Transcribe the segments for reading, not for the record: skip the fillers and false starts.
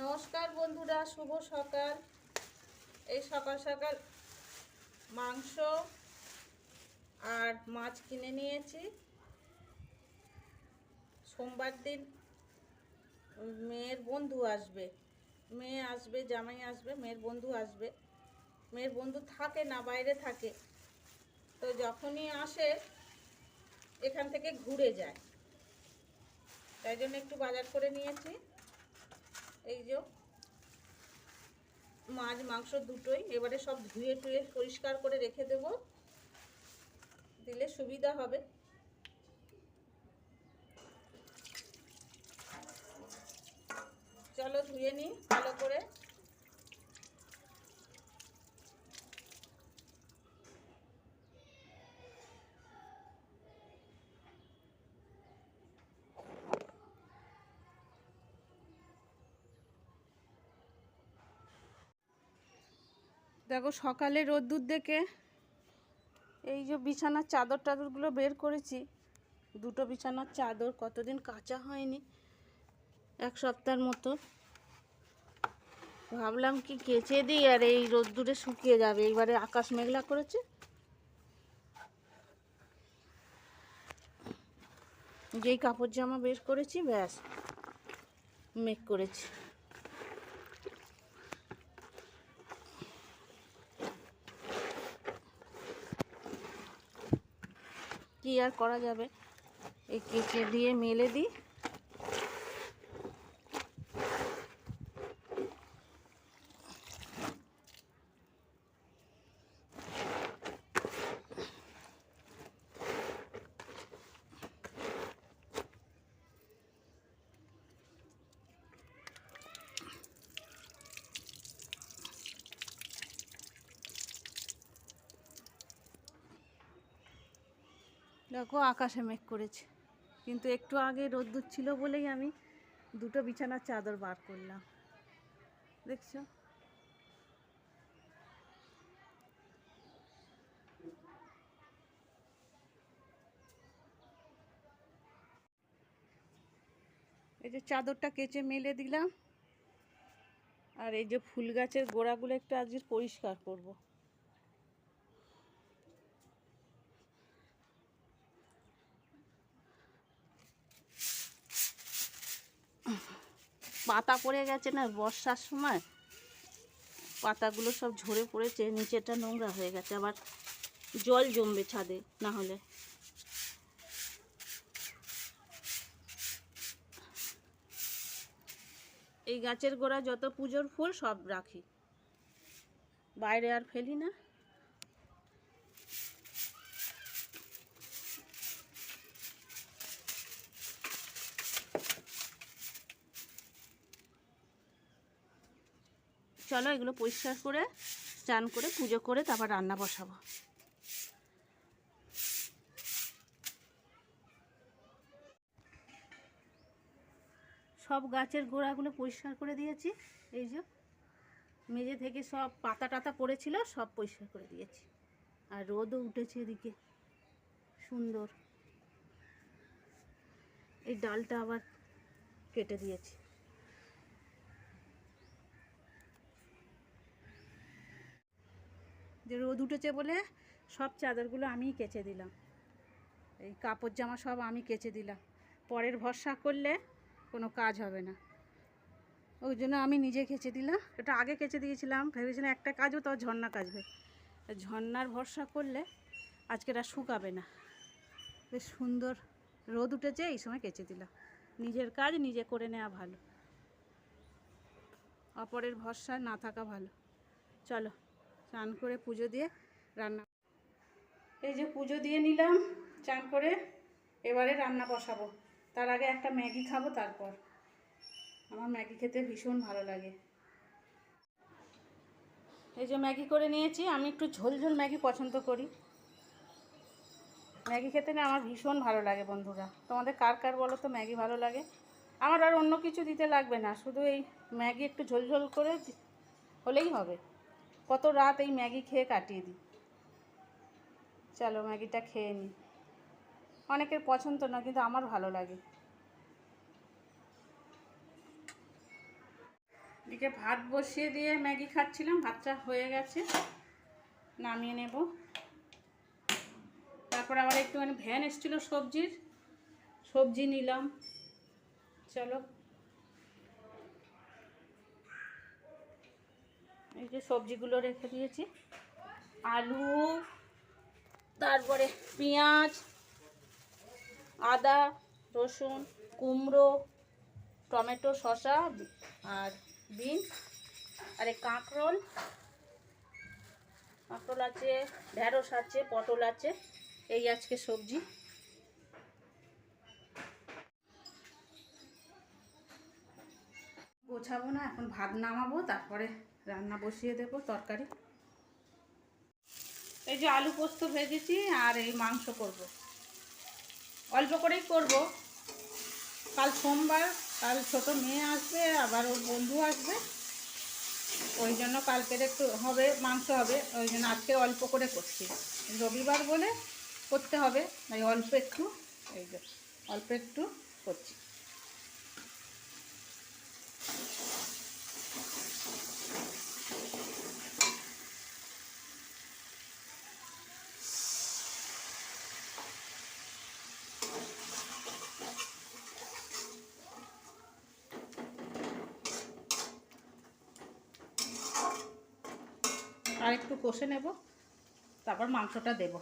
নমস্কার বন্ধুরা, শুভ সকাল। এই সকাল সকাল মাংস আর মাছ কিনে নিয়েছি। সোমবার দিন মেয়ের বন্ধু আসবে, মেয়ে আসবে, জামাই আসবে, মেয়ের বন্ধু আসবে। মেয়ের বন্ধু থাকে না, বাইরে থাকে, তো যখনই আসে এখান থেকে ঘুরে যায়, তাই জন্য একটু বাজার করে নিয়েছি। এই যে মাছ মাংস দুটোই, এবারে সব ধুয়ে টুয়ে পরিষ্কার করে রেখে দেব, দিলে সুবিধা হবে। চলো ধুয়ে নিই ভালো করে। দেখো সকালে রোদ্দুর দেখে এই যে বিছানার চাদর টাদরগুলো বের করেছি। দুটো বিছানার চাদর কতদিন কাচা হয়নি, এক সপ্তাহের মতো। ভাবলাম কি কেচে দিই, আর এই রোদ্দুরে শুকিয়ে যাবে। এইবারে আকাশ মেঘলা করেছে, যেই কাপড় জামা বের করেছি ব্যাস মেঘ করেছি। কি আর করা যাবে, এই কেচে দিয়ে মেলে দিই। দেখো আকাশে মেঘ করেছে, কিন্তু একটু আগে রোদ্দুর ছিল বলেই আমি দুটো বিছানার চাদর বার করলাম, দেখছো। এই যে চাদরটা কেচে মেলে দিলাম, আর এই যে ফুল গাছের গোড়াগুলো একটু আজকে পরিষ্কার করব। পাতা পড়ে গেছে না বর্ষার সময়, পাতাগুলো সব ঝরে পড়েছে, নিচেটা নোংরা হয়ে গেছে, আবার জল জমবে ছাদে না হলে। এই গাছের গোড়া যত পুজোর ফুল সব রাখি, বাইরে আর ফেলি না। চলো এগুলো পরিষ্কার করে স্নান করে পুজো করে তারপর রান্না বসাবো। সব গাছের গোড়াগুলো পরিষ্কার করে দিয়েছি। এই যে মেঝে থেকে সব পাতা টাতা পড়েছিল, সব পরিষ্কার করে দিয়েছি। আর রোদও উঠেছে এদিকে সুন্দর। এই ডালটা আবার কেটে দিয়েছি। যে রোদ উঠেছে বলে সব চাদরগুলো আমিই কেচে দিলাম, এই কাপড় জামা সব আমি কেচে দিলাম। পরের ভরসা করলে কোনো কাজ হবে না, ওই জন্য আমি নিজে কেচে দিলাম। এটা আগে কেচে দিয়েছিলাম, ভেবেছিলাম একটা কাজও তো ঝর্ণা কাচবে, ঝর্ণার ভরসা করলে আজকে আর শুকাবে না। বেশ সুন্দর রোদ উঠেছে, এই সময় কেচে দিলাম। নিজের কাজ নিজে করে নেওয়া ভালো, অপরের ভরসা না থাকা ভালো। চলো স্নান করে পুজো দিয়ে রান্না। এই যে পুজো দিয়ে নিলাম চান করে, এবারে রান্না বসাবো। তার আগে একটা ম্যাগি খাবো, তারপর। আমার ম্যাগি খেতে ভীষণ ভালো লাগে। এই যে ম্যাগি করে নিয়েছি, আমি একটু ঝোল ঝোল ম্যাগি পছন্দ করি। ম্যাগি খেতে না আমার ভীষণ ভালো লাগে বন্ধুরা। তোমাদের কার কার বলো তো ম্যাগি ভালো লাগে? আমার আর অন্য কিছু দিতে লাগবে না, শুধু এই ম্যাগি একটু ঝোল ঝোল করে হলেই হবে। কত রাত এই ম্যাগি খেয়ে কাটিয়ে দিই। চলো ম্যাগিটা খেয়ে নিই। অনেকের পছন্দ না, কিন্তু আমার ভালো লাগে। এদিকে ভাত বসিয়ে দিয়ে ম্যাগি খাচ্ছিলাম, ভাতটা হয়ে গেছে, নামিয়ে নেব। তারপর আবার একটুখানি ভ্যান এসেছিলো সবজি নিলাম। চলো, এই যে সবজিগুলো রেখে দিয়েছি, আলু, তারপরে পেঁয়াজ, আদা, রসুন, কুমড়ো, টমেটো, শসা আর বিনস, আর এই কাঁকরোল আছে, ঢেঁড়স আছে, পটল আছে, এই আজকে সবজি। গোছাবো না, এখন ভাত নামাবো, তারপরে রান্না বসিয়ে দেবো তরকারি। এই যে আলু পোস্ত ভেজেছি আর এই মাংস করব, অল্প করেই করব। কাল সোমবার, কাল ছোট মেয়ে আসবে, আবার ওর বন্ধু আসবে, ওই জন্য কালকের একটু হবে, মাংস হবে, ওই জন্য আজকে অল্প করে করছি। রবিবার বলে করতে হবে, তাই অল্প একটু, এই যে অল্প একটু করছি। আর একটু কষে নেব, তারপর মাংসটা দেব।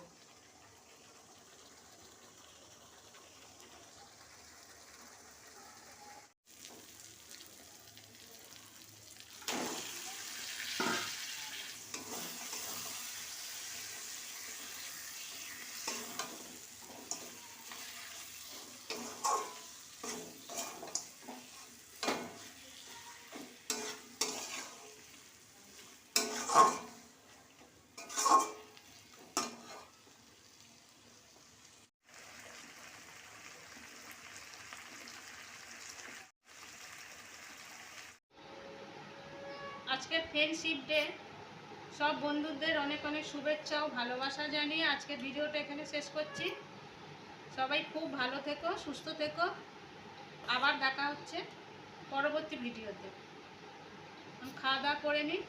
আজকে ফ্রেন্ডশিপ ডে, সব বন্ধুদের অনেক অনেক শুভেচ্ছা ও ভালোবাসা জানিয়ে আজকে ভিডিওটা এখানে শেষ করছি। সবাই খুব ভালো থেকো, সুস্থ থেকো, আবার দেখা হচ্ছে পরবর্তী ভিডিওতে। খাওয়া দাওয়া করে নিই।